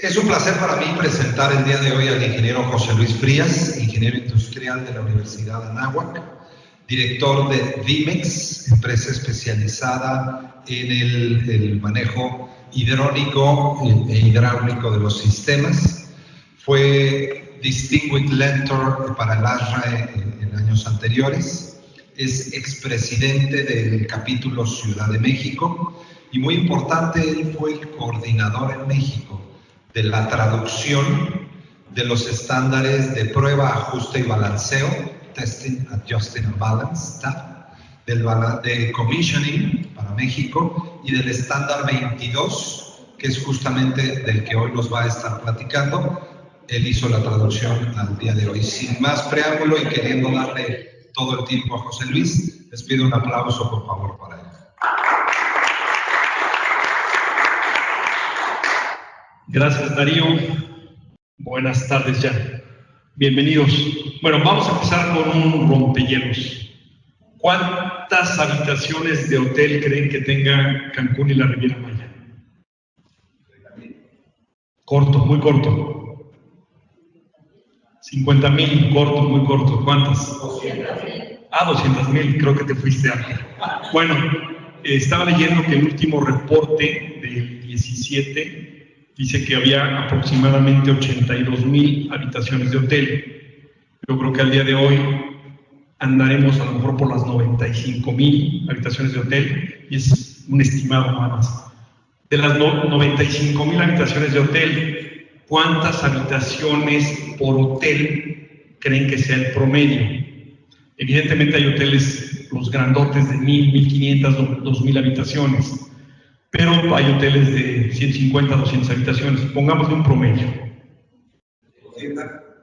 Es un placer para mí presentar el día de hoy al ingeniero José Luis Frías, ingeniero industrial de la Universidad de Anáhuac, director de Vimex, empresa especializada en el manejo hidráulico e hidráulico de los sistemas. Fue Distinguished Lecturer para el ASRA en años anteriores. Es expresidente del capítulo Ciudad de México y, muy importante, él fue el coordinador en México de la traducción de los estándares de prueba, ajuste y balanceo, Testing, Adjusting and Balance, de Commissioning para México y del estándar 22, que es justamente del que hoy nos va a estar platicando. Él hizo la traducción al día de hoy. Sin más preámbulo y queriendo darle todo el tiempo a José Luis, les pido un aplauso, por favor, para él. Gracias, Darío. Buenas tardes ya. Bienvenidos. Bueno, vamos a empezar con un rompehielos. ¿Cuántas habitaciones de hotel creen que tenga Cancún y la Riviera Maya? Corto, muy corto. 50,000, corto, muy corto. ¿Cuántas? 200,000. Ah, 200,000, creo que te fuiste a... Bueno, estaba leyendo que el último reporte del 17 dice que había aproximadamente 82,000 habitaciones de hotel. Yo creo que al día de hoy andaremos a lo mejor por las 95,000 habitaciones de hotel, y es un estimado nada más. De las 95,000 habitaciones de hotel, ¿cuántas habitaciones por hotel creen que sea el promedio? Evidentemente hay hoteles, los grandotes de 1,000, 1,500, 2,000 habitaciones, pero hay hoteles de 150, 200 habitaciones. Pongámosle un promedio.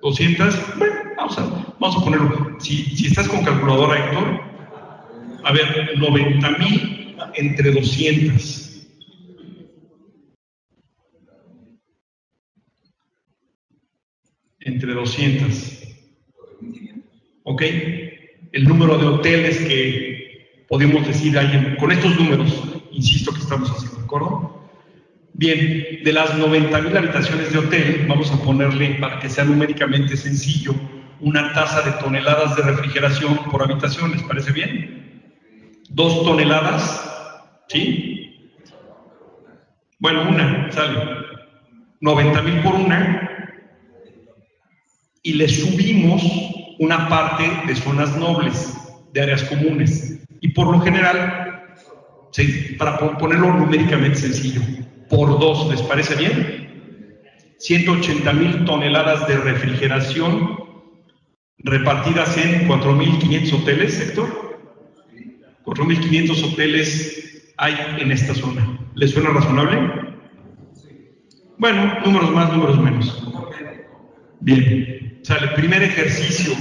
200, bueno, vamos a ponerlo. Si estás con calculadora, Héctor, a ver, 90,000 entre 200. Entre 200. ¿Ok? El número de hoteles que podemos decir hay con estos números, insisto, que estamos haciendo, ¿de acuerdo? Bien, de las 90,000 habitaciones de hotel, vamos a ponerle, para que sea numéricamente sencillo, una tasa de toneladas de refrigeración por habitación. ¿Les parece bien? 2 toneladas, ¿sí? Bueno, una, sale. 90,000 por una, y le subimos una parte de zonas nobles, de áreas comunes. Y por lo general, para ponerlo numéricamente sencillo, por 2, ¿les parece bien? 180,000 toneladas de refrigeración repartidas en 4,500 hoteles, Héctor. 4,500 hoteles hay en esta zona. ¿Les suena razonable? Bueno, números más, números menos. Bien, sale. Primer ejercicio.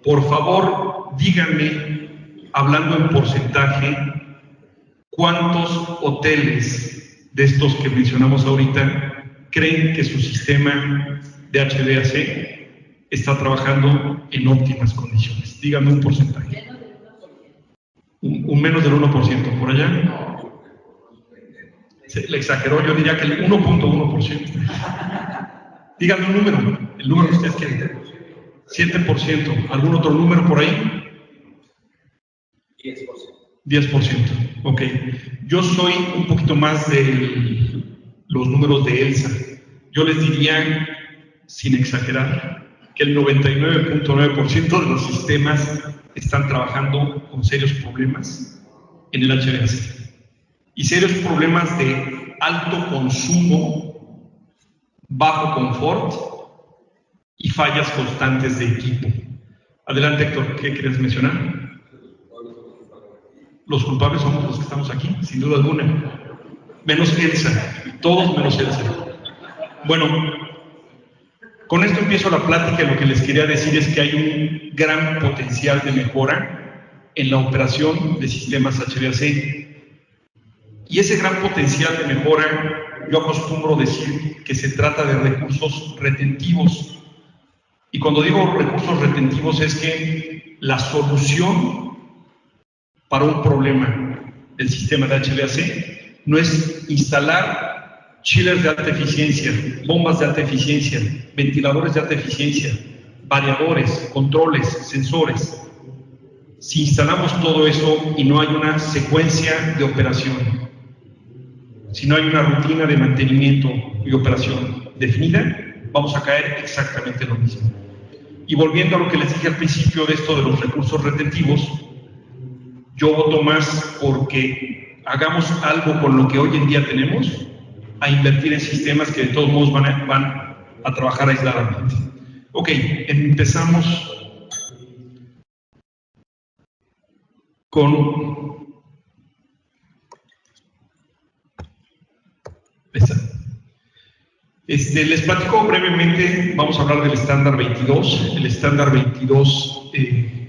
Por favor, díganme, hablando en porcentaje, ¿cuántos hoteles de estos que mencionamos ahorita creen que su sistema de HVAC está trabajando en óptimas condiciones? Díganme un porcentaje. Un menos del 1%, ¿por allá? Le exageró, yo diría que el 1.1%. Díganme un número, el número que ustedes quieren. 7%. ¿Algún otro número por ahí? 10%. 10%. Ok. Yo soy un poquito más de los números de ELSA. Yo les diría, sin exagerar, que el 99.9% de los sistemas están trabajando con serios problemas en el HVAC. Y serios problemas de alto consumo, bajo confort y fallas constantes de equipo. Adelante, Héctor, ¿qué quieres mencionar? Los culpables somos los que estamos aquí, sin duda alguna. Menos ELSA, todos menos ELSA. Bueno, con esto empiezo la plática y lo que les quería decir es que hay un gran potencial de mejora en la operación de sistemas HVAC. Y ese gran potencial de mejora, yo acostumbro decir que se trata de recursos retentivos. Y cuando digo recursos retentivos es que la solución para un problema del sistema de HVAC no es instalar chillers de alta eficiencia, bombas de alta eficiencia, ventiladores de alta eficiencia, variadores, controles, sensores. Si instalamos todo eso y no hay una secuencia de operación, si no hay una rutina de mantenimiento y operación definida, vamos a caer exactamente en lo mismo. Y volviendo a lo que les dije al principio de esto de los recursos retentivos, yo voto más porque hagamos algo con lo que hoy en día tenemos, a invertir en sistemas que de todos modos van a trabajar aisladamente. Ok, empezamos con esta. Les platico brevemente, vamos a hablar del estándar 22. El estándar 22,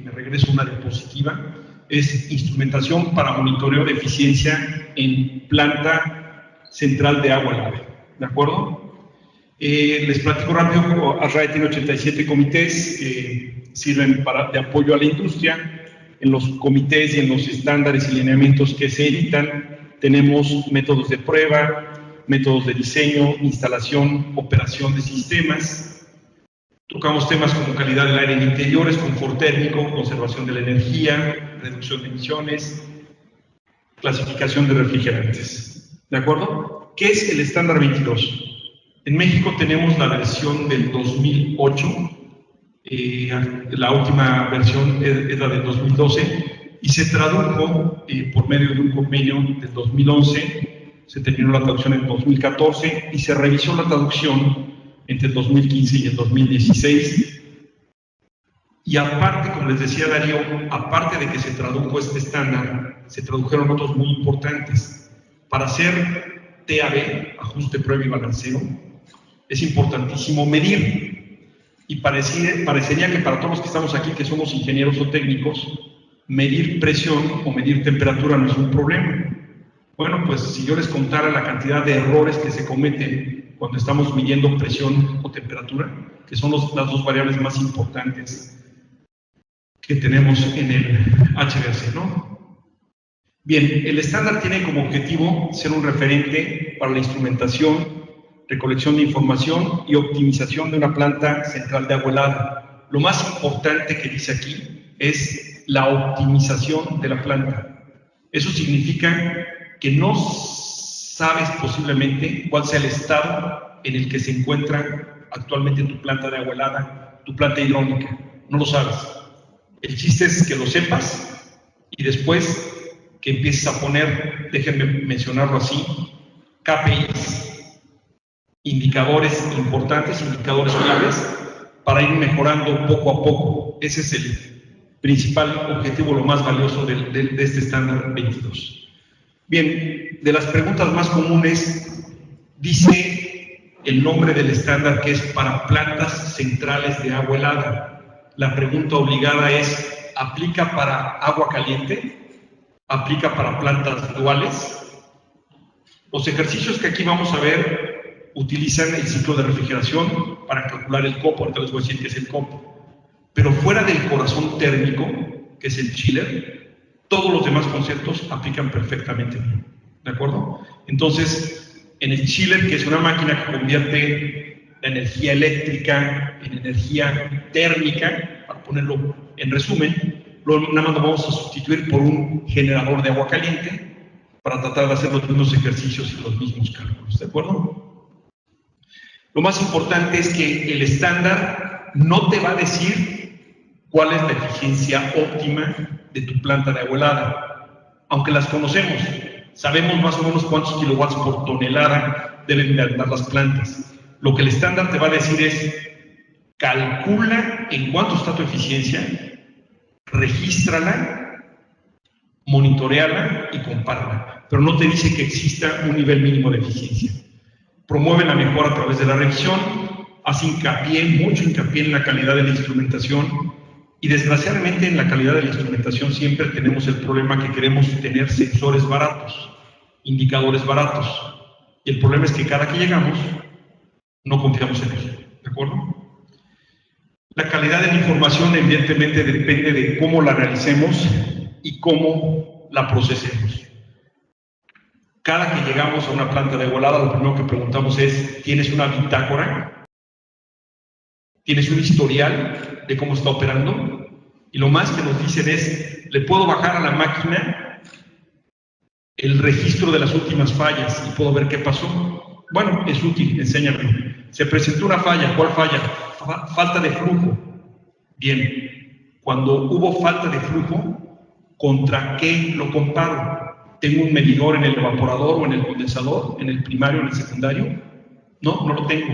me regreso a una diapositiva, es instrumentación para monitoreo de eficiencia en planta central de agua helada. ¿De acuerdo? Les platico rápido, ASRAE tiene 87 comités que sirven de apoyo a la industria. En los comités y en los estándares y lineamientos que se editan, tenemos métodos de prueba, métodos de diseño, instalación, operación de sistemas. Tocamos temas como calidad del aire en interiores, confort térmico, conservación de la energía, reducción de emisiones, clasificación de refrigerantes. ¿De acuerdo? ¿Qué es el estándar 22? En México tenemos la versión del 2008, la última versión es la del 2012, y se tradujo por medio de un convenio del 2011, se terminó la traducción en 2014 y se revisó la traducción entre el 2015 y el 2016. Y aparte, como les decía Darío, aparte de que se tradujo este estándar, se tradujeron otros muy importantes. Para hacer TAB, ajuste, prueba y balanceo, es importantísimo medir. Y parecería que para todos los que estamos aquí, que somos ingenieros o técnicos, medir presión o medir temperatura no es un problema. Bueno, pues si yo les contara la cantidad de errores que se cometen cuando estamos midiendo presión o temperatura, que son las dos variables más importantes que tenemos en el HVAC, ¿no? Bien, el estándar tiene como objetivo ser un referente para la instrumentación, recolección de información y optimización de una planta central de agua helada. Lo más importante que dice aquí es la optimización de la planta. Eso significa que no sabes posiblemente cuál sea el estado en el que se encuentra actualmente tu planta de agua helada, tu planta hidráulica. No lo sabes. El chiste es que lo sepas y después que empieces a poner, déjenme mencionarlo así, KPIs, indicadores importantes, indicadores claves, para ir mejorando poco a poco. Ese es el principal objetivo, lo más valioso de este estándar 22. Bien, de las preguntas más comunes, dice el nombre del estándar que es para plantas centrales de agua helada. La pregunta obligada es, ¿aplica para agua caliente? ¿Aplica para plantas duales? Los ejercicios que aquí vamos a ver utilizan el ciclo de refrigeración para calcular el COP, ahorita les voy a decir qué es el COP. Pero fuera del corazón térmico, que es el chiller, todos los demás conceptos aplican perfectamente bien, ¿de acuerdo? Entonces, en el chiller, que es una máquina que convierte la energía eléctrica en energía térmica, para ponerlo en resumen, nada más lo vamos a sustituir por un generador de agua caliente para tratar de hacer los mismos ejercicios y los mismos cálculos, ¿de acuerdo? Lo más importante es que el estándar no te va a decir cuál es la eficiencia óptima de tu planta de agua helada. Aunque las conocemos, sabemos más o menos cuántos kilowatts por tonelada deben de andar las plantas. Lo que el estándar te va a decir es, calcula en cuánto está tu eficiencia, regístrala, monitoreala y compárala. Pero no te dice que exista un nivel mínimo de eficiencia. Promueve la mejora a través de la revisión, hace hincapié, mucho hincapié en la calidad de la instrumentación y desgraciadamente en la calidad de la instrumentación siempre tenemos el problema que queremos tener sensores baratos, indicadores baratos y el problema es que cada que llegamos no confiamos en ellos, ¿de acuerdo? La calidad de la información evidentemente depende de cómo la realicemos y cómo la procesemos. Cada que llegamos a una planta de agua helada, lo primero que preguntamos es, ¿tienes una bitácora? ¿Tienes un historial de cómo está operando? Y lo más que nos dicen es, ¿le puedo bajar a la máquina el registro de las últimas fallas y puedo ver qué pasó? Bueno, es útil, enséñame. Se presentó una falla, ¿cuál falla? Falta de flujo. Bien, cuando hubo falta de flujo, ¿contra qué lo comparo? ¿Tengo un medidor en el evaporador o en el condensador, en el primario o en el secundario? No, no lo tengo.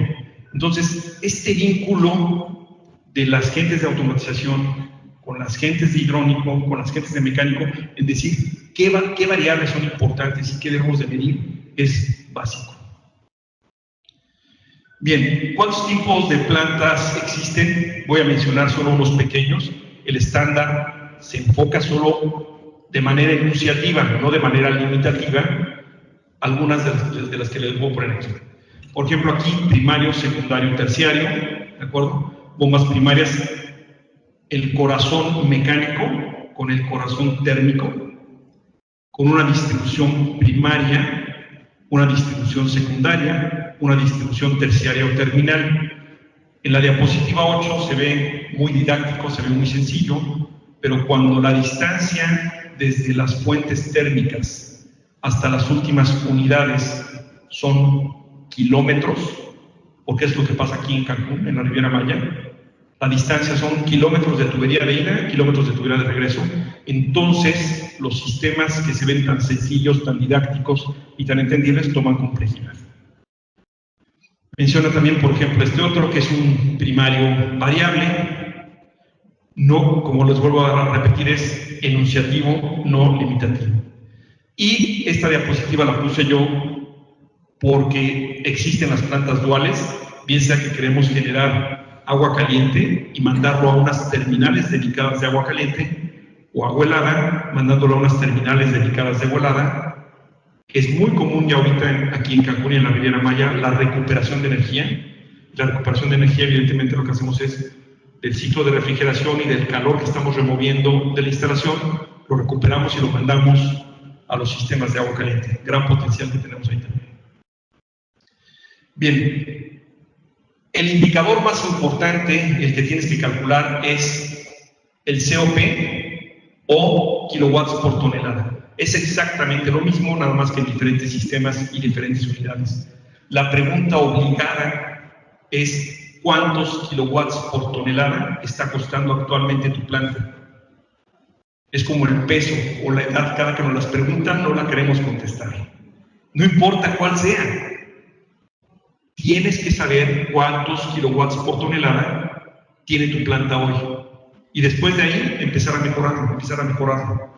Entonces, este vínculo de las gentes de automatización con las gentes de hidrónico, con las gentes de mecánico, en decir qué variables son importantes y qué debemos de medir, es básico. Bien, ¿cuántos tipos de plantas existen? Voy a mencionar solo unos pequeños. El estándar se enfoca solo de manera enunciativa, no de manera limitativa, algunas de las que les voy a poner aquí. Por ejemplo, aquí primario, secundario, terciario, ¿de acuerdo? Bombas primarias, el corazón mecánico con el corazón térmico, con una distribución primaria, una distribución secundaria, una distribución terciaria o terminal. En la diapositiva 8 se ve muy didáctico, se ve muy sencillo, pero cuando la distancia desde las fuentes térmicas hasta las últimas unidades son kilómetros, porque es lo que pasa aquí en Cancún, en la Riviera Maya, la distancia son kilómetros de tubería de ida, kilómetros de tubería de regreso. Entonces, los sistemas que se ven tan sencillos, tan didácticos y tan entendibles toman complejidad. Menciona también, por ejemplo, este otro que es un primario variable. No, como les vuelvo a repetir, es enunciativo, no limitativo. Y esta diapositiva la puse yo porque existen las plantas duales, bien sea que queremos generar agua caliente y mandarlo a unas terminales dedicadas de agua caliente, o agua helada, mandándolo a unas terminales dedicadas de agua helada. Es muy común ya ahorita aquí en Cancún y en la Riviera Maya la recuperación de energía. La recuperación de energía, evidentemente, lo que hacemos es del ciclo de refrigeración y del calor que estamos removiendo de la instalación, lo recuperamos y lo mandamos a los sistemas de agua caliente. Gran potencial que tenemos ahí también. Bien. El indicador más importante, el que tienes que calcular, es el COP o kilowatts por tonelada. Es exactamente lo mismo, nada más que en diferentes sistemas y diferentes unidades. La pregunta obligada es ¿cuántos kilowatts por tonelada está costando actualmente tu planta? Es como el peso o la edad, cada que nos las preguntan no la queremos contestar. No importa cuál sea. Tienes que saber cuántos kilowatts por tonelada tiene tu planta hoy. Y después de ahí, empezar a mejorarlo.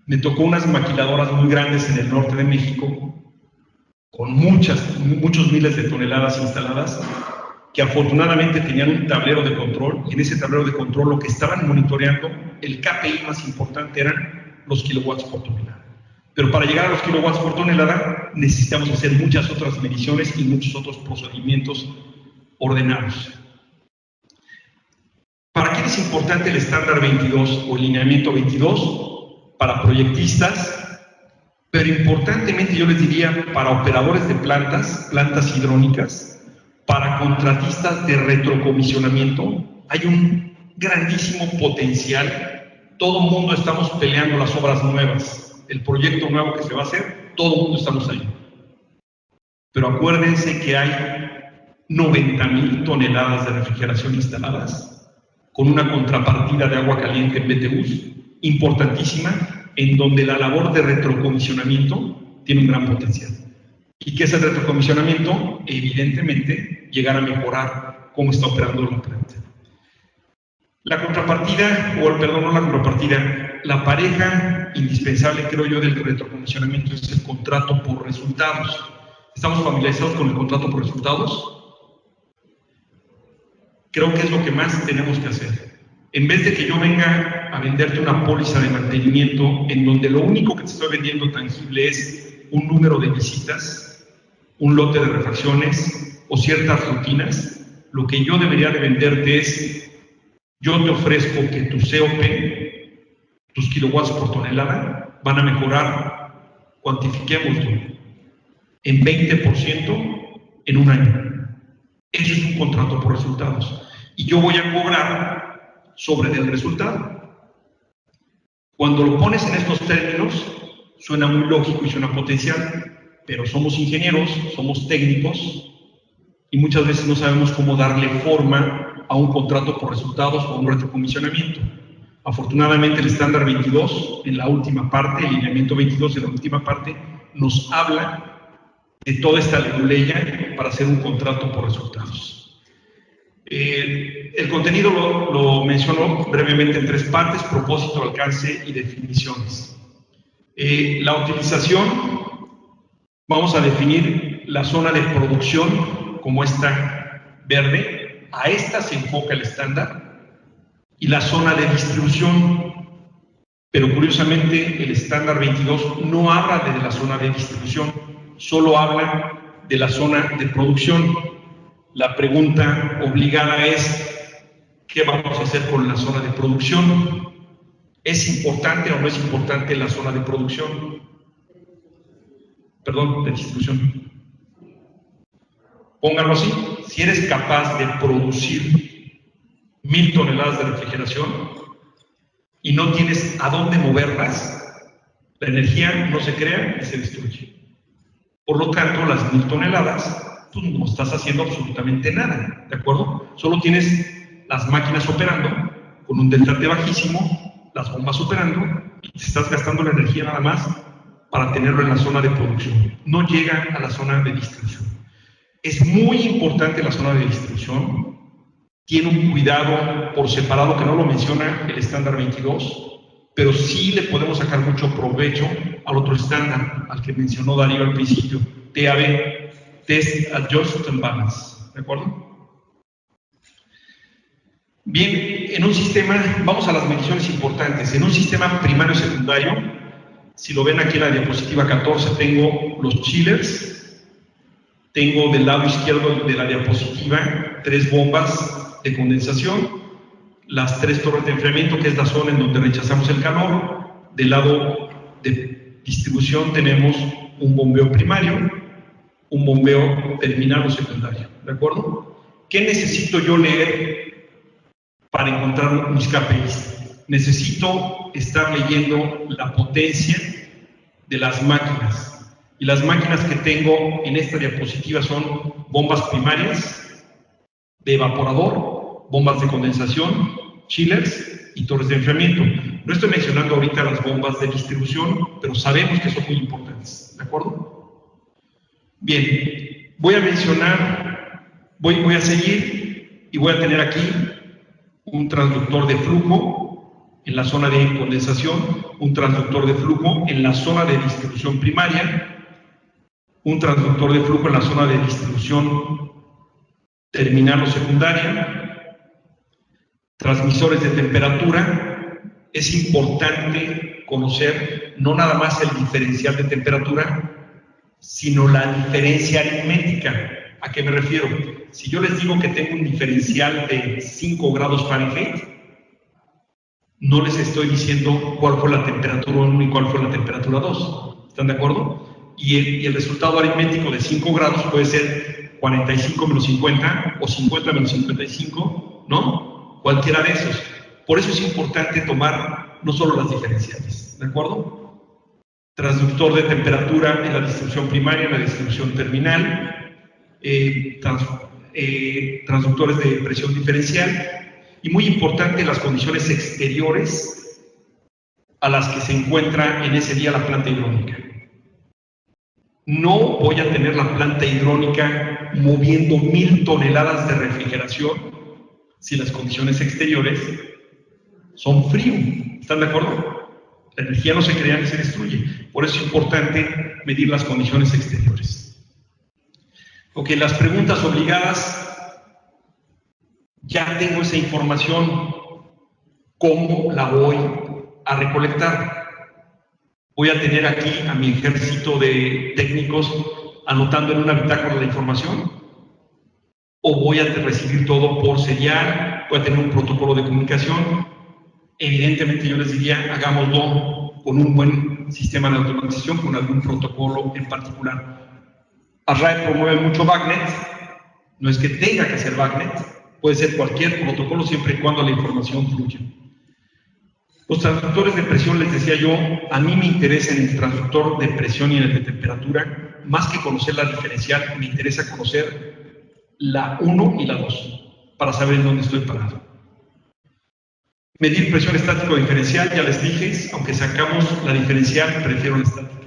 Me tocó unas maquiladoras muy grandes en el norte de México, con muchos miles de toneladas instaladas, que afortunadamente tenían un tablero de control, y en ese tablero de control lo que estaban monitoreando, el KPI más importante eran los kilowatts por tonelada. Pero para llegar a los kilowatts por tonelada necesitamos hacer muchas otras mediciones y muchos otros procedimientos ordenados. ¿Para quién es importante el estándar 22 o el lineamiento 22? Para proyectistas, pero importantemente yo les diría para operadores de plantas hidrónicas, para contratistas de retrocomisionamiento. Hay un grandísimo potencial. Todo el mundo estamos peleando las obras nuevas. El proyecto nuevo que se va a hacer, todo el mundo estamos ahí. Pero acuérdense que hay 90,000 toneladas de refrigeración instaladas, con una contrapartida de agua caliente en BTUs, importantísima, en donde la labor de retrocomisionamiento tiene un gran potencial. ¿Y qué es el retrocomisionamiento? Evidentemente, llegar a mejorar cómo está operando la planta. La contrapartida, la pareja indispensable, creo yo, del retrocomisionamiento es el contrato por resultados. ¿Estamos familiarizados con el contrato por resultados? Creo que es lo que más tenemos que hacer. En vez de que yo venga a venderte una póliza de mantenimiento en donde lo único que te estoy vendiendo tangible es un número de visitas, un lote de refacciones o ciertas rutinas, lo que yo debería de venderte es: yo te ofrezco que tu COP, tus kilowatts por tonelada, van a mejorar, cuantifiquémoslo, en 20% en un año. Eso es un contrato por resultados. Y yo voy a cobrar sobre el resultado. Cuando lo pones en estos términos, suena muy lógico y suena potencial, pero somos ingenieros, somos técnicos, y muchas veces no sabemos cómo darle forma a un contrato por resultados o a un retrocomisionamiento. Afortunadamente el estándar 22, en la última parte, el lineamiento 22 en la última parte, nos habla de toda esta leguleya para hacer un contrato por resultados. El contenido lo menciono brevemente en 3 partes: propósito, alcance y definiciones. La utilización, vamos a definir la zona de producción como esta verde, a esta se enfoca el estándar, y la zona de distribución, pero curiosamente el estándar 22 no habla de la zona de distribución, solo habla de la zona de producción. La pregunta obligada es, ¿qué vamos a hacer con la zona de producción? ¿Es importante o no es importante la zona de producción? Perdón, de distribución. Pónganlo así: si eres capaz de producir 1000 toneladas de refrigeración y no tienes a dónde moverlas, la energía no se crea y se destruye. Por lo tanto, las 1000 toneladas, tú no estás haciendo absolutamente nada, ¿de acuerdo? Solo tienes las máquinas operando con un delta-T bajísimo, las bombas operando, y te estás gastando la energía nada más para tenerlo en la zona de producción. No llega a la zona de distribución. Es muy importante la zona de distribución. Tiene un cuidado por separado que no lo menciona el estándar 22, pero sí le podemos sacar mucho provecho al otro estándar, al que mencionó Darío al principio, TAB, Test, Adjust and Balance, ¿de acuerdo? Bien, en un sistema, vamos a las mediciones importantes. En un sistema primario y secundario, si lo ven aquí en la diapositiva 14, tengo los chillers. Tengo del lado izquierdo de la diapositiva 3 bombas de condensación, las 3 torres de enfriamiento, que es la zona en donde rechazamos el calor. Del lado de distribución tenemos un bombeo primario, un bombeo terminal o secundario, ¿de acuerdo? ¿Qué necesito yo leer para encontrar mis KPIs? Necesito estar leyendo la potencia de las máquinas. Y las máquinas que tengo en esta diapositiva son bombas primarias de evaporador, bombas de condensación, chillers y torres de enfriamiento. No estoy mencionando ahorita las bombas de distribución, pero sabemos que son muy importantes, ¿de acuerdo? Bien, voy a mencionar, voy a seguir y voy a tener aquí un transductor de flujo en la zona de condensación, un transductor de flujo en la zona de distribución primaria, un transductor de flujo en la zona de distribución terminal o secundaria, transmisores de temperatura. Es importante conocer no nada más el diferencial de temperatura, sino la diferencia aritmética. ¿A qué me refiero? Si yo les digo que tengo un diferencial de 5 grados Fahrenheit, no les estoy diciendo cuál fue la temperatura 1 y cuál fue la temperatura 2. ¿Están de acuerdo? Y el resultado aritmético de 5 grados puede ser 45 menos 50 o 50 menos 55, ¿no? Cualquiera de esos. Por eso es importante tomar no solo las diferenciales, ¿de acuerdo? Transductor de temperatura en la distribución primaria, en la distribución terminal, transductores de presión diferencial, y muy importante las condiciones exteriores a las que se encuentra en ese día la planta hidráulica. No voy a tener la planta hidráulica moviendo 1000 toneladas de refrigeración si las condiciones exteriores son frío. ¿Están de acuerdo? La energía no se crea ni se destruye. Por eso es importante medir las condiciones exteriores. Ok, las preguntas obligadas. Ya tengo esa información. ¿Cómo la voy a recolectar? Voy a tener aquí a mi ejército de técnicos anotando en una bitácora la información, o voy a recibir todo por serial, voy a tener un protocolo de comunicación. Evidentemente yo les diría, hagámoslo con un buen sistema de automatización, con algún protocolo en particular. ASRAE promueve mucho BACnet, no es que tenga que ser BACnet, puede ser cualquier protocolo siempre y cuando la información fluya. Los transductores de presión, les decía yo, a mí me interesa en el transductor de presión y en el de temperatura, más que conocer la diferencial, me interesa conocer la 1 y la 2, para saber en dónde estoy parado. Medir presión estática o diferencial, ya les dije, aunque sacamos la diferencial, prefiero la estática.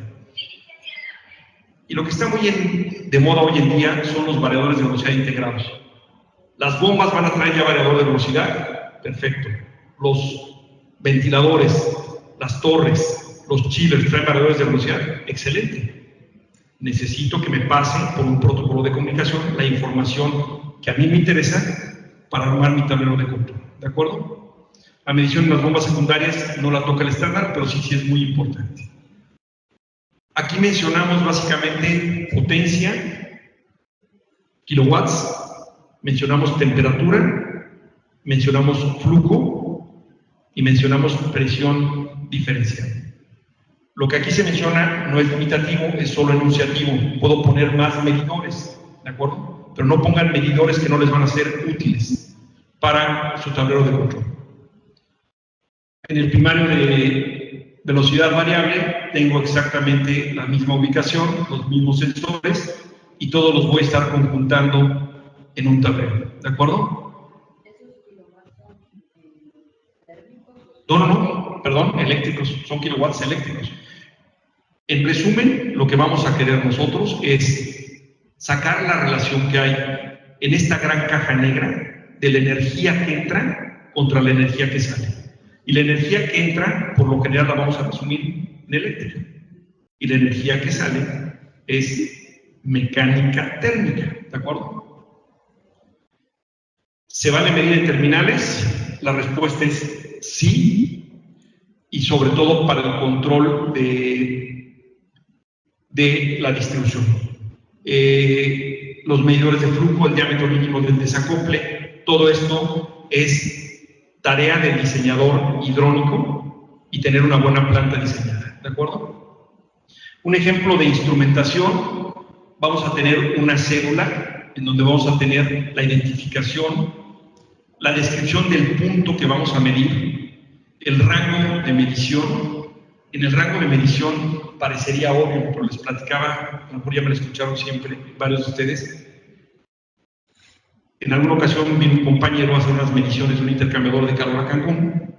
Y lo que está muy de moda hoy en día son los variadores de velocidad integrados. Las bombas van a traer ya variador de velocidad, perfecto. Los ventiladores, las torres, los chillers traen variadores de velocidad, excelente. Necesito que me pase por un protocolo de comunicación la información que a mí me interesa para armar mi tablero de control, ¿de acuerdo? La medición de las bombas secundarias no la toca el estándar, pero sí es muy importante. Aquí mencionamos básicamente potencia, kilowatts, mencionamos temperatura, mencionamos flujo y mencionamos presión diferencial. Lo que aquí se menciona no es limitativo, es solo enunciativo. Puedo poner más medidores, ¿de acuerdo? Pero no pongan medidores que no les van a ser útiles para su tablero de control. En el primario de velocidad variable tengo exactamente la misma ubicación, los mismos sensores y todos los voy a estar conjuntando en un tablero, ¿de acuerdo? ¿Esos kilowatts son térmicos? No, perdón, eléctricos, son kilowatts eléctricos. En resumen, lo que vamos a querer nosotros es sacar la relación que hay en esta gran caja negra de la energía que entra contra la energía que sale. Y la energía que entra, por lo general, la vamos a resumir en eléctrica. Y la energía que sale es mecánica térmica, ¿de acuerdo? ¿Se vale medir en terminales? La respuesta es sí, y sobre todo para el control de la distribución. Los medidores de flujo, el diámetro mínimo del desacople, todo esto es tarea del diseñador hidrónico y tener una buena planta diseñada, ¿de acuerdo? Un ejemplo de instrumentación, vamos a tener una cédula en donde vamos a tener la identificación, la descripción del punto que vamos a medir, el rango de medición. En el rango de medición parecería obvio, pero les platicaba, a lo mejor ya me lo escucharon siempre varios de ustedes. En alguna ocasión vino un compañero a hacer unas mediciones de un intercambiador de calor a Cancún,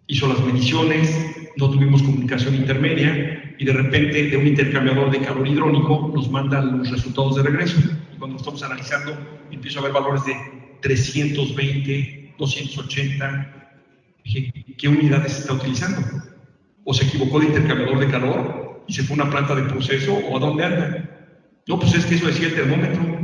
hizo las mediciones, no tuvimos comunicación intermedia y de repente de un intercambiador de calor hidrónico nos manda los resultados de regreso. Y cuando estamos analizando empiezo a ver valores de 320, 280. Dije, ¿qué unidades se está utilizando? ¿O se equivocó de intercambiador de calor y se fue a una planta de proceso o a dónde anda? No, pues es que eso decía el termómetro.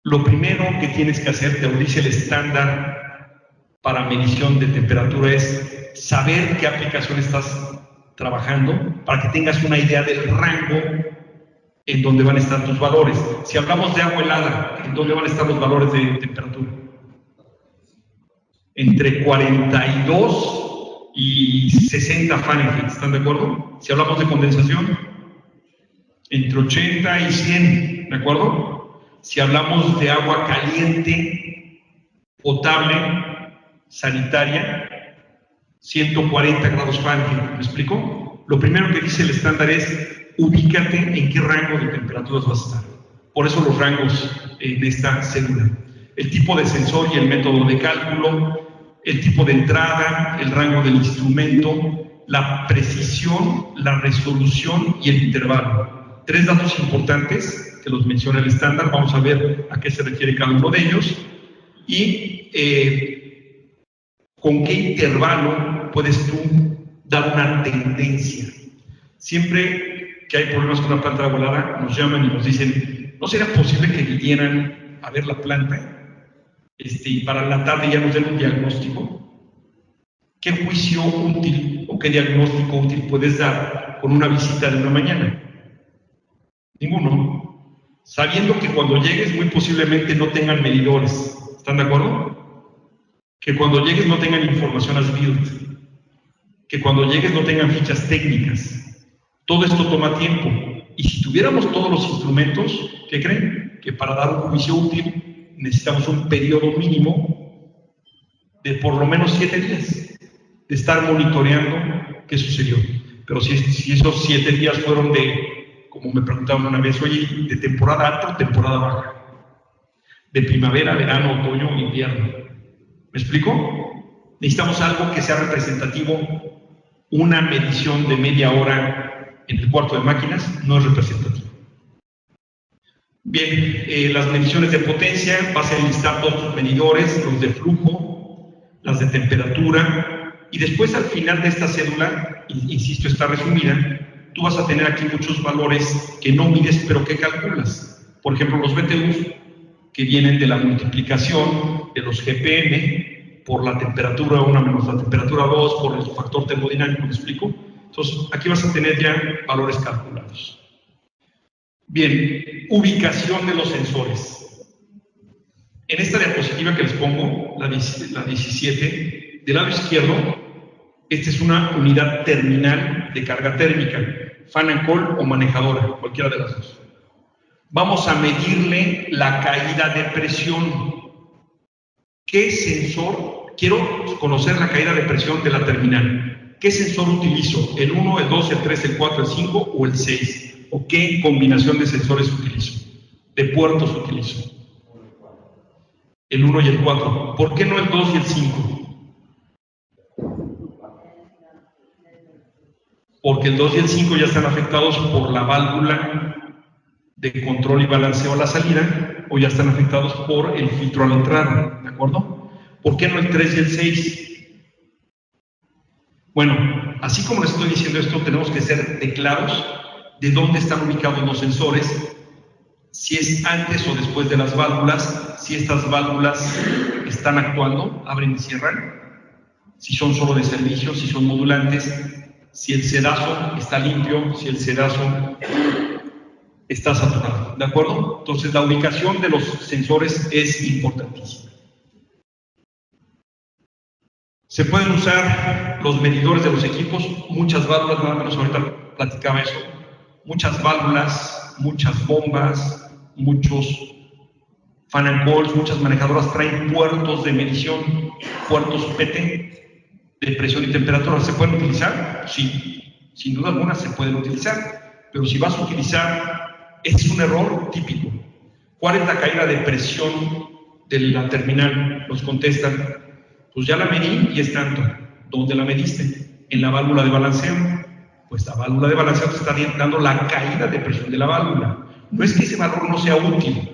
Lo primero que tienes que hacer, te lo dice el estándar para medición de temperatura, es saber qué aplicación estás trabajando para que tengas una idea del rango en donde van a estar tus valores. Si hablamos de agua helada, ¿en dónde van a estar los valores de temperatura? Entre 42 y 60 Fahrenheit, ¿están de acuerdo? Si hablamos de condensación, entre 80 y 100, ¿de acuerdo? Si hablamos de agua caliente, potable, sanitaria, 140 grados Fahrenheit, ¿me explico? Lo primero que dice el estándar es, ubícate en qué rango de temperaturas vas a estar. Por eso los rangos en esta célula. El tipo de sensor y el método de cálculo, el tipo de entrada, el rango del instrumento, la precisión, la resolución y el intervalo. 3 datos importantes que los menciona el estándar, vamos a ver a qué se refiere cada uno de ellos y con qué intervalo puedes tú dar una tendencia. Siempre que hay problemas con la planta de agua helada, nos llaman y nos dicen, ¿no será posible que vinieran a ver la planta y para la tarde ya nos den un diagnóstico? ¿Qué juicio útil o qué diagnóstico útil puedes dar con una visita de una mañana? Ninguno. Sabiendo que cuando llegues muy posiblemente no tengan medidores. ¿Están de acuerdo? Que cuando llegues no tengan información as built. Que cuando llegues no tengan fichas técnicas. Todo esto toma tiempo. Y si tuviéramos todos los instrumentos, ¿qué creen? Que para dar un juicio útil necesitamos un periodo mínimo de por lo menos 7 días de estar monitoreando qué sucedió. Pero si esos 7 días fueron de, como me preguntaban una vez, oye, de temporada alta o temporada baja, de primavera, verano, otoño, invierno, ¿me explico? Necesitamos algo que sea representativo. Una medición de media hora en el cuarto de máquinas no es representativo. Bien, las mediciones de potencia, vas a enlistar todos tus medidores, los de flujo, las de temperatura, y después al final de esta cédula, insisto, está resumida, tú vas a tener aquí muchos valores que no mides, pero que calculas. Por ejemplo, los BTUs, que vienen de la multiplicación de los GPM por la temperatura 1 menos la temperatura 2, por el factor termodinámico, ¿me explico? Entonces, aquí vas a tener ya valores calculados. Bien, ubicación de los sensores. En esta diapositiva que les pongo, la 17, del lado izquierdo, esta es una unidad terminal de carga térmica, fan and call o manejadora, cualquiera de las dos. Vamos a medirle la caída de presión. ¿Qué sensor? Quiero conocer la caída de presión de la terminal. ¿Qué sensor utilizo? ¿El 1, el 2, el 3, el 4, el 5 o el 6? ¿O qué combinación de sensores utilizo? ¿De puertos utilizo? El 1 y el 4. ¿Por qué no el 2 y el 5? Porque el 2 y el 5 ya están afectados por la válvula de control y balanceo a la salida, o ya están afectados por el filtro a la entrada, ¿de acuerdo? ¿Por qué no el 3 y el 6? Bueno, así como les estoy diciendo esto, tenemos que ser de claros de dónde están ubicados los sensores, si es antes o después de las válvulas, si estas válvulas están actuando, abren y cierran, si son solo de servicio, si son modulantes, si el sedazo está limpio, si el sedazo está saturado, ¿de acuerdo? Entonces la ubicación de los sensores es importantísima. Se pueden usar los medidores de los equipos, muchas válvulas, nada menos ahorita platicaba eso, muchas válvulas, muchas bombas, muchos fan and calls, muchas manejadoras traen puertos de medición, puertos PT de presión y temperatura. ¿Se pueden utilizar? Sí, sin duda alguna se pueden utilizar, pero si vas a utilizar, es un error típico. ¿Cuál es la caída de presión de la terminal? Nos contestan, pues ya la medí y es tanto. ¿Dónde la mediste? En la válvula de balanceo. Pues la válvula de balanceo te está dando la caída de presión de la válvula. No es que ese valor no sea útil,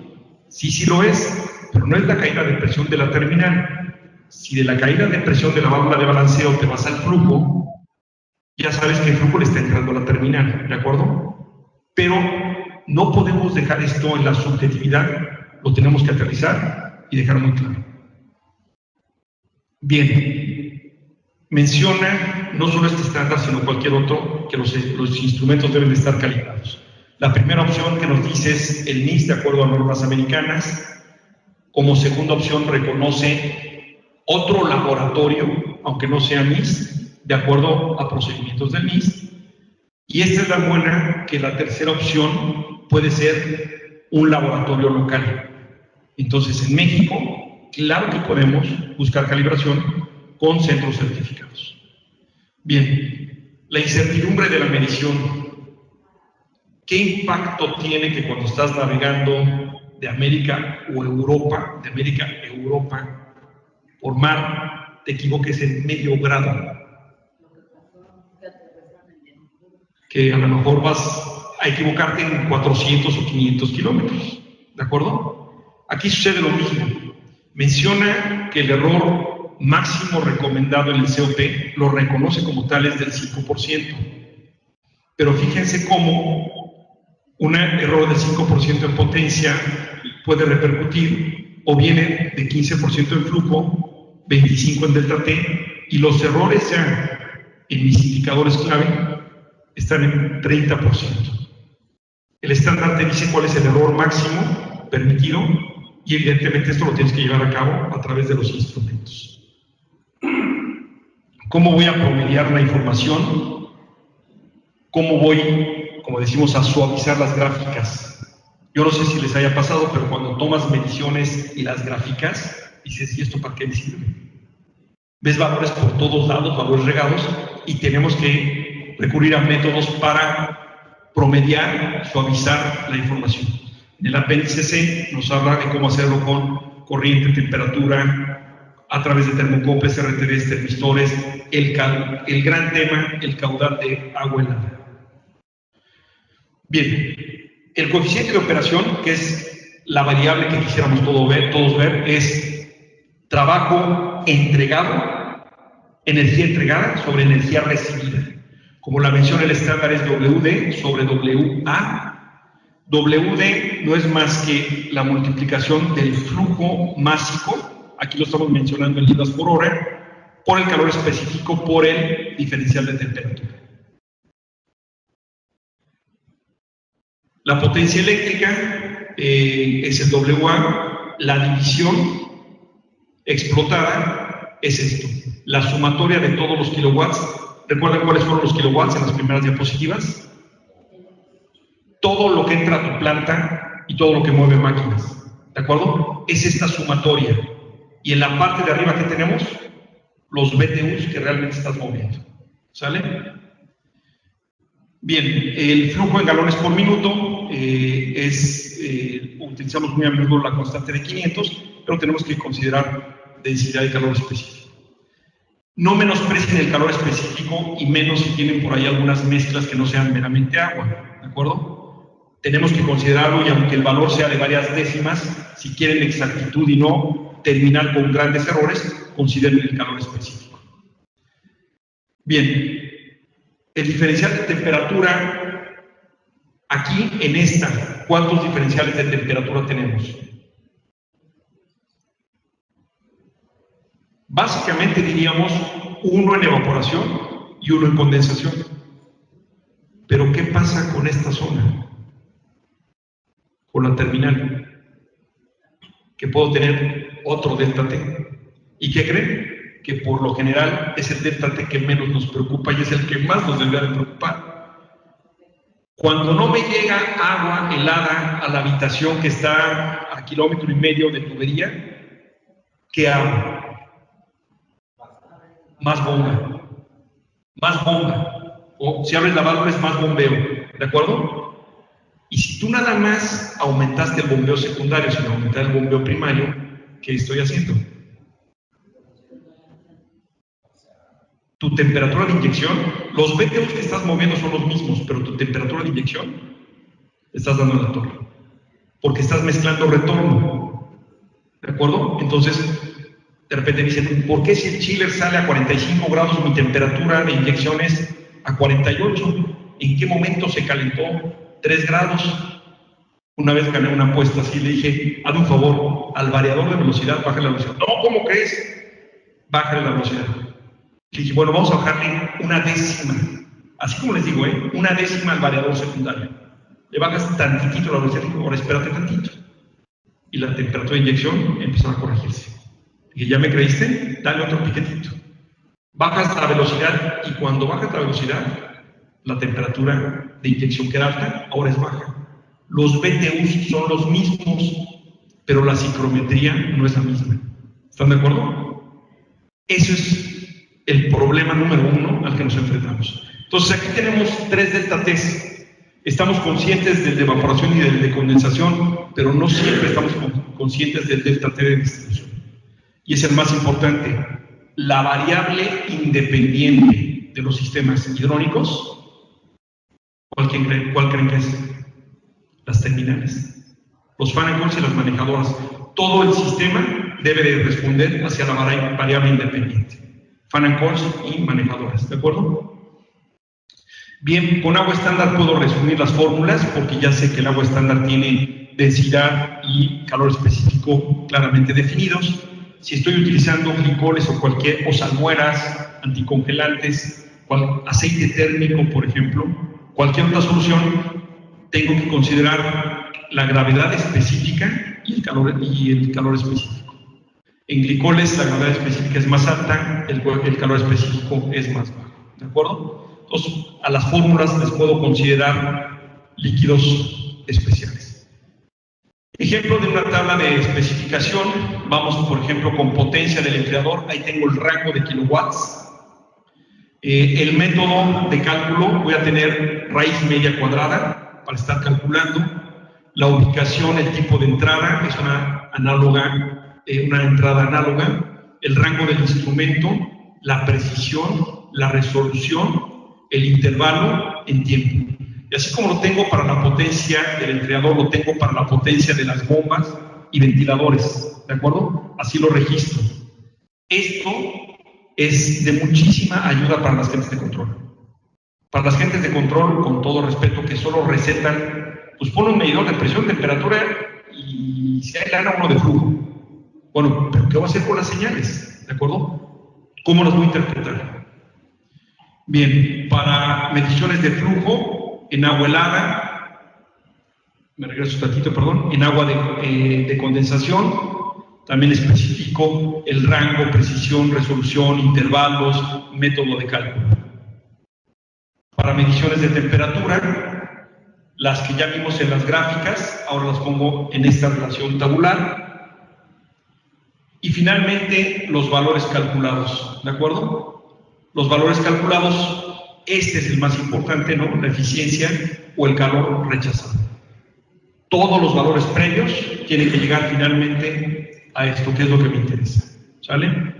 sí lo es, pero no es la caída de presión de la terminal. Si de la caída de presión de la válvula de balanceo te vas al flujo, ya sabes que el flujo le está entrando a la terminal, ¿de acuerdo? Pero no podemos dejar esto en la subjetividad, lo tenemos que aterrizar y dejar muy claro. Bien, menciona no solo este estándar, sino cualquier otro, que los instrumentos deben de estar calibrados. La primera opción que nos dice es el NIST de acuerdo a normas americanas. Como segunda opción reconoce otro laboratorio, aunque no sea NIST, de acuerdo a procedimientos del NIST. Y esta es la buena, que la tercera opción puede ser un laboratorio local. Entonces, en México, claro que podemos buscar calibración con centros certificados. Bien, la incertidumbre de la medición. ¿Qué impacto tiene que cuando estás navegando de América o Europa, de América a Europa, por mar, te equivoques en medio grado? Que a lo mejor vas a equivocarte en 400 o 500 kilómetros, ¿de acuerdo? Aquí sucede lo mismo. Menciona que el error máximo recomendado en el COP lo reconoce como tal es del 5%. Pero fíjense cómo un error del 5% en potencia puede repercutir, o viene de 15% en flujo, 25% en delta T, y los errores ya en mis indicadores clave están en 30%. El estándar te dice cuál es el error máximo permitido, y evidentemente esto lo tienes que llevar a cabo a través de los instrumentos. ¿Cómo voy a promediar la información? ¿Cómo voy como decimos, a suavizar las gráficas. Yo no sé si les haya pasado, pero cuando tomas mediciones y las gráficas, dices, ¿y esto para qué me sirve? Ves valores por todos lados, valores regados, y tenemos que recurrir a métodos para promediar, suavizar la información. En el apéndice C nos habla de cómo hacerlo con corriente, temperatura, a través de termocoples, RTDs, termistores, el gran tema, el caudal de agua helada. Bien, el coeficiente de operación, que es la variable que quisiéramos todos ver, es trabajo entregado, energía entregada sobre energía recibida. Como la menciona el estándar es WD sobre WA. WD no es más que la multiplicación del flujo másico, aquí lo estamos mencionando en libras por hora, por el calor específico, por el diferencial de temperatura. La potencia eléctrica es el WA, la división explotada es esto, la sumatoria de todos los kilowatts. ¿Recuerdan cuáles fueron los kilowatts en las primeras diapositivas? Todo lo que entra a tu planta y todo lo que mueve máquinas, ¿de acuerdo? Es esta sumatoria. Y en la parte de arriba que tenemos, los BTUs que realmente estás moviendo, ¿sale? Bien, el flujo en galones por minuto utilizamos muy a menudo la constante de 500, pero tenemos que considerar densidad de calor específico. No menosprecien el calor específico y menos si tienen por ahí algunas mezclas que no sean meramente agua, ¿de acuerdo? Tenemos que considerarlo y aunque el valor sea de varias décimas, si quieren exactitud y no terminar con grandes errores, consideren el calor específico. Bien, el diferencial de temperatura, aquí en esta, ¿cuántos diferenciales de temperatura tenemos? Básicamente diríamos uno en evaporación y uno en condensación. Pero ¿qué pasa con esta zona? Con la terminal, que puedo tener otro delta T. ¿Y qué creen? Que por lo general es el delta T que menos nos preocupa y es el que más nos debería de preocupar. Cuando no me llega agua helada a la habitación que está a 1,5 kilómetros de tubería, ¿qué hago? Más bomba. Más bomba. O si abres la válvula es más bombeo. ¿De acuerdo? Y si tú nada más aumentaste el bombeo secundario sin aumentar el bombeo primario, ¿qué estoy haciendo? Tu temperatura de inyección, los BTUs que estás moviendo son los mismos, pero tu temperatura de inyección estás dando en la torre. Porque estás mezclando retorno. ¿De acuerdo? Entonces, de repente dicen, ¿por qué si el chiller sale a 45 grados mi temperatura de inyección es a 48? ¿En qué momento se calentó 3 grados? Una vez gané una apuesta así, le dije, hazme un favor, al variador de velocidad, bájale la velocidad. No, ¿cómo crees? Bájale la velocidad. Le dije, bueno, vamos a bajarle 1/10. Así como les digo, 1/10 al variador secundario. Le bajas tantitito la velocidad, digo, ahora espérate tantito. Y la temperatura de inyección empezó a corregirse. Y ya me creíste, dale otro piquetito. Bajas la velocidad y cuando bajas la velocidad, la temperatura de inyección que era alta, ahora es baja. Los BTUs son los mismos, pero la ciclometría no es la misma. ¿Están de acuerdo? Eso es el problema número 1 al que nos enfrentamos. Entonces aquí tenemos 3 delta T's. Estamos conscientes del de evaporación y del de condensación, pero no siempre estamos conscientes del delta T de distribución. Y es el más importante, la variable independiente de los sistemas hidrónicos. ¿Cuál creen que es? Las terminales, los fan and calls y las manejadoras. Todo el sistema debe de responder hacia la variable independiente. Fan and calls y manejadoras, ¿de acuerdo? Bien, con agua estándar puedo resumir las fórmulas porque ya sé que el agua estándar tiene densidad y calor específico claramente definidos. Si estoy utilizando glicoles o salmueras, anticongelantes, aceite térmico, por ejemplo, cualquier otra solución, tengo que considerar la gravedad específica y el calor específico. En glicoles la gravedad específica es más alta, el calor específico es más bajo. ¿De acuerdo? Entonces, a las fórmulas les puedo considerar líquidos especiales. Ejemplo de una tabla de especificación, vamos por ejemplo con potencia del enfriador, ahí tengo el rango de kilowatts. El método de cálculo, voy a tener raíz media cuadrada para estar calculando. La ubicación, el tipo de entrada, es una entrada análoga. El rango del instrumento, la precisión, la resolución, el intervalo en tiempo. Y así como lo tengo para la potencia del enfriador, lo tengo para la potencia de las bombas y ventiladores, ¿de acuerdo? Así lo registro. Esto es de muchísima ayuda para las gentes de control. Para las gentes de control, con todo respeto, que solo recetan, pues pone un medidor de presión, temperatura y si hay lana, uno de flujo. Bueno, pero ¿qué voy a hacer con las señales? ¿De acuerdo? ¿Cómo las voy a interpretar? Bien, para mediciones de flujo, en agua helada, me regreso un tantito, perdón, en agua de condensación, también especifico el rango, precisión, resolución, intervalos, método de cálculo. Para mediciones de temperatura, las que ya vimos en las gráficas, ahora las pongo en esta relación tabular. Y finalmente, los valores calculados, ¿de acuerdo? Los valores calculados, este es el más importante, ¿no? La eficiencia o el calor rechazado. Todos los valores previos tienen que llegar finalmente a esto, que es lo que me interesa. ¿Sale?